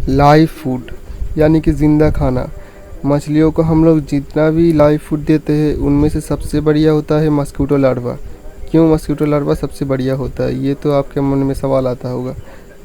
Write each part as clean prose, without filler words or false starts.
Live food यानी कि ज़िंदा खाना। मछलियों को हम लोग जितना भी लाइव फूड देते हैं उनमें से सबसे बढ़िया होता है मस्कीटो लार्वा। क्यों मस्कीटो लार्वा सबसे बढ़िया होता है, ये तो आपके मन में सवाल आता होगा।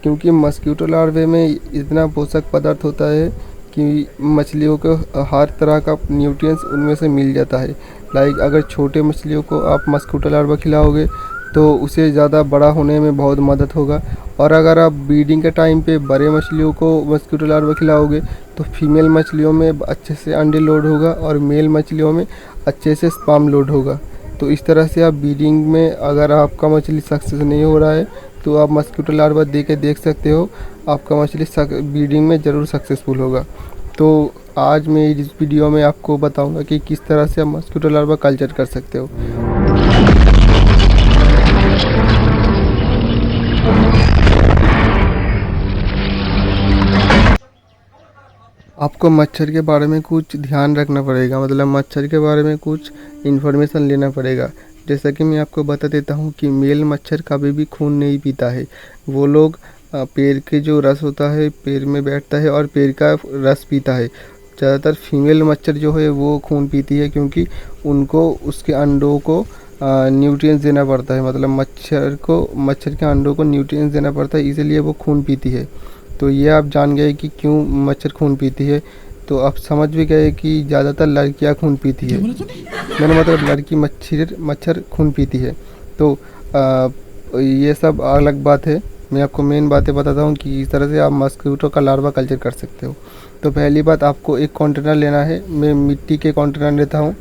क्योंकि मस्कीटो लार्वे में इतना पोषक पदार्थ होता है कि मछलियों को हर तरह का न्यूट्रिएंट्स उनमें से मिल जाता है। लाइक अगर छोटे मछलियों को आप मस्कीटो लार्वा खिलाओगे तो उसे ज़्यादा बड़ा होने में बहुत मदद होगा। और अगर आप ब्रीडिंग के टाइम पे बड़े मछलियों को मस्कीटो लार्वा खिलाओगे तो फीमेल मछलियों में अच्छे से अंडे लोड होगा और मेल मछलियों में अच्छे से स्पर्म लोड होगा। तो इस तरह से आप ब्रीडिंग में, अगर आपका मछली सक्सेस नहीं हो रहा है तो आप मस्कीटो लार्वा दे के देख सकते हो, आपका मछली ब्रीडिंग में ज़रूर सक्सेसफुल होगा। तो आज मैं इस वीडियो में आपको बताऊंगा कि किस तरह से आप मस्कीटो लार्वा कल्चर कर सकते हो। आपको मच्छर के बारे में कुछ ध्यान रखना पड़ेगा, मतलब मच्छर के बारे में कुछ इन्फॉर्मेशन लेना पड़ेगा। जैसा कि मैं आपको बता देता हूँ कि मेल मच्छर कभी भी खून नहीं पीता है। वो लोग पेड़ के जो रस होता है पेड़ में बैठता है और पेड़ का रस पीता है। ज़्यादातर फीमेल मच्छर जो है वो खून पीती है, क्योंकि उनको उसके अंडों को न्यूट्रिएंट्स देना पड़ता है। मतलब मच्छर के अंडों को न्यूट्रिएंट्स देना पड़ता है, इसीलिए वो खून पीती है। तो ये आप जान गए कि क्यों मच्छर खून पीती है। तो आप समझ भी गए कि ज़्यादातर लड़कियां खून पीती है। मैंने मतलब लड़की मच्छर खून पीती है। तो ये सब अलग बात है। मैं आपको मेन बातें बताता हूँ कि इस तरह से आप मस्कीटो का लार्वा कल्चर कर सकते हो। तो पहली बात, आपको एक कंटेनर लेना है। मैं मिट्टी के कंटेनर लेता हूँ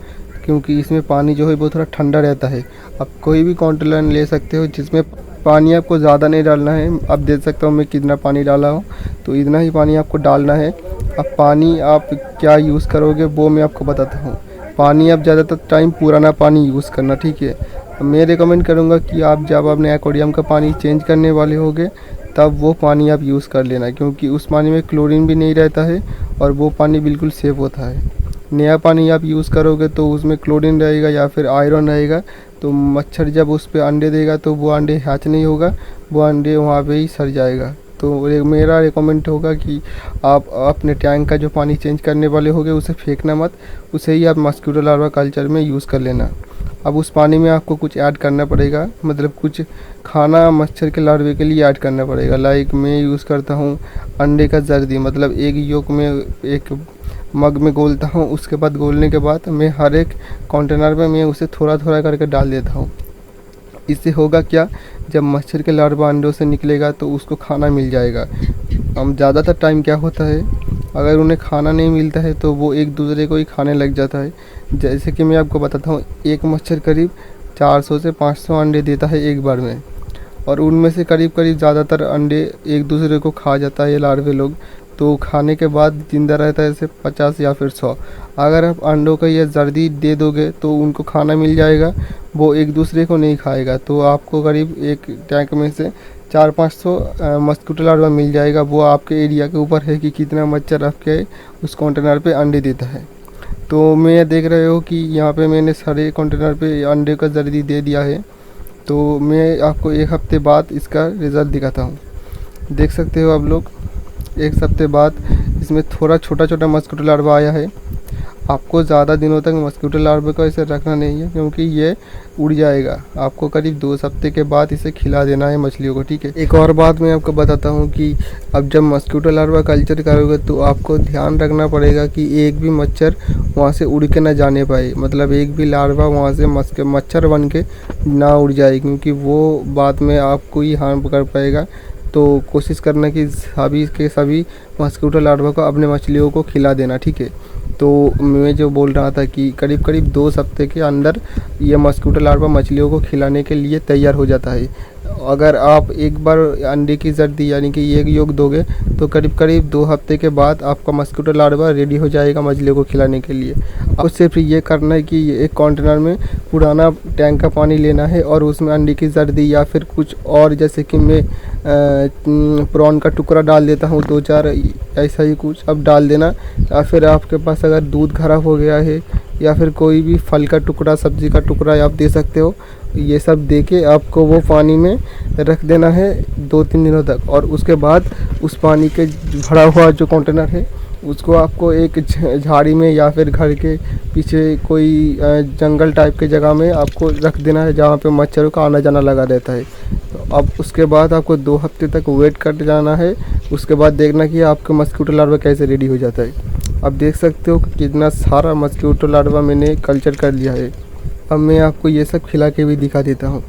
क्योंकि इसमें पानी जो है वो थोड़ा ठंडा रहता है। आप कोई भी कंटेनर ले सकते हो जिसमें पानी आपको ज़्यादा नहीं डालना है। आप देख सकते हो मैं कितना पानी डाला हूँ, तो इतना ही पानी आपको डालना है। अब पानी आप क्या यूज़ करोगे वो मैं आपको बताता हूँ। पानी आप ज़्यादातर टाइम पुराना पानी यूज़ करना, ठीक है। मैं रिकमेंड करूँगा कि आप जब अपने एक्वेरियम का पानी चेंज करने वाले होगे तब वो पानी आप यूज़ कर लेना, क्योंकि उस पानी में क्लोरीन भी नहीं रहता है और वो पानी बिल्कुल सेफ़ होता है। नया पानी आप यूज़ करोगे तो उसमें क्लोरीन रहेगा या फिर आयरन रहेगा, तो मच्छर जब उस पर अंडे देगा तो वो अंडे हैच नहीं होगा, वो अंडे वहाँ पे ही सड़ जाएगा। तो मेरा रिकमेंड होगा कि आप अपने टैंक का जो पानी चेंज करने वाले होगे उसे फेंकना मत, उसे ही आप मस्कीटो लार्वा कल्चर में यूज़ कर लेना। अब उस पानी में आपको कुछ ऐड करना पड़ेगा, मतलब कुछ खाना मच्छर के लार्वे के लिए ऐड करना पड़ेगा। लाइक मैं यूज़ करता हूँ अंडे का जर्दी, मतलब एक योक में एक मग में घोलता हूँ। उसके बाद घोलने के बाद मैं हर एक कंटेनर में मैं उसे थोड़ा थोड़ा करके डाल देता हूँ। इससे होगा क्या, जब मच्छर के लार्वा अंडों से निकलेगा तो उसको खाना मिल जाएगा। हम ज़्यादातर टाइम क्या होता है, अगर उन्हें खाना नहीं मिलता है तो वो एक दूसरे को ही खाने लग जाता है। जैसे कि मैं आपको बताता हूँ, एक मच्छर करीब 400 से 500 अंडे देता है एक बार में, और उनमें से करीब करीब ज़्यादातर अंडे एक दूसरे को खा जाता है ये लार्वे लोग। तो खाने के बाद ज़िंदा रहता है जैसे 50 या फिर 100। अगर आप अंडों का ये जर्दी दे दोगे तो उनको खाना मिल जाएगा, वो एक दूसरे को नहीं खाएगा। तो आपको करीब एक टैंक में से 400-500 मस्कीटो लार्वा मिल जाएगा। वो आपके एरिया के ऊपर है कि कितना मच्छर आपके उस कंटेनर पे अंडे देता है। तो मैं देख रहे हो कि यहाँ पे मैंने सारे कंटेनर पे अंडे का जर्दी दे दिया है। तो मैं आपको एक हफ्ते बाद इसका रिज़ल्ट दिखाता हूँ। देख सकते हो आप लोग, एक हफ्ते बाद इसमें थोड़ा छोटा छोटा मस्कीटो लार्वा आया है। आपको ज़्यादा दिनों तक मस्कीटो लार्वे को ऐसे रखना नहीं है, क्योंकि ये उड़ जाएगा। आपको करीब 2 हफ्ते के बाद इसे खिला देना है मछलियों को, ठीक है। एक और बात मैं आपको बताता हूँ कि अब जब मस्कीटो लार्वा कल्चर करोगे तो आपको ध्यान रखना पड़ेगा कि एक भी मच्छर वहाँ से उड़ के ना जाने पाए, मतलब एक भी लार्वा वहाँ से मच्छर बन के ना उड़ जाए, क्योंकि वो बाद में आपको ही हार्म कर पाएगा। तो कोशिश करना कि सभी के सभी मस्कीटो लार्वा को अपने मछलियों को खिला देना, ठीक है। तो मैं जो बोल रहा था कि करीब करीब 2 हफ्ते के अंदर ये मस्कीटो लार्वा मछलियों को खिलाने के लिए तैयार हो जाता है। अगर आप एक बार अंडे की जर्दी यानी कि एक योग दोगे तो करीब करीब 2 हफ्ते के बाद आपका मस्कीटो लार्वा रेडी हो जाएगा मछलियों को खिलाने के लिए। आपको सिर्फ ये करना है कि एक कंटेनर में पुराना टैंक का पानी लेना है और उसमें अंडे की जर्दी या फिर कुछ और, जैसे कि मैं प्रॉन का टुकड़ा डाल देता हूँ 2-4, ऐसा ही कुछ अब डाल देना। या फिर आपके पास अगर दूध ख़राब हो गया है या फिर कोई भी फल का टुकड़ा, सब्ज़ी का टुकड़ा आप दे सकते हो। ये सब दे के आपको वो पानी में रख देना है 2-3 दिनों तक। और उसके बाद उस पानी के भरा हुआ जो कंटेनर है उसको आपको एक झाड़ी में या फिर घर के पीछे कोई जंगल टाइप के जगह में आपको रख देना है, जहाँ पे मच्छरों का आना जाना लगा रहता है। तो अब उसके बाद आपको 2 हफ्ते तक वेट कर जाना है। उसके बाद देखना कि आपका मस्कीटो लार्वा कैसे रेडी हो जाता है। अब देख सकते हो कि कितना सारा मस्कीटो लार्वा मैंने कल्चर कर लिया है। अब मैं आपको ये सब खिला के भी दिखा देता हूँ।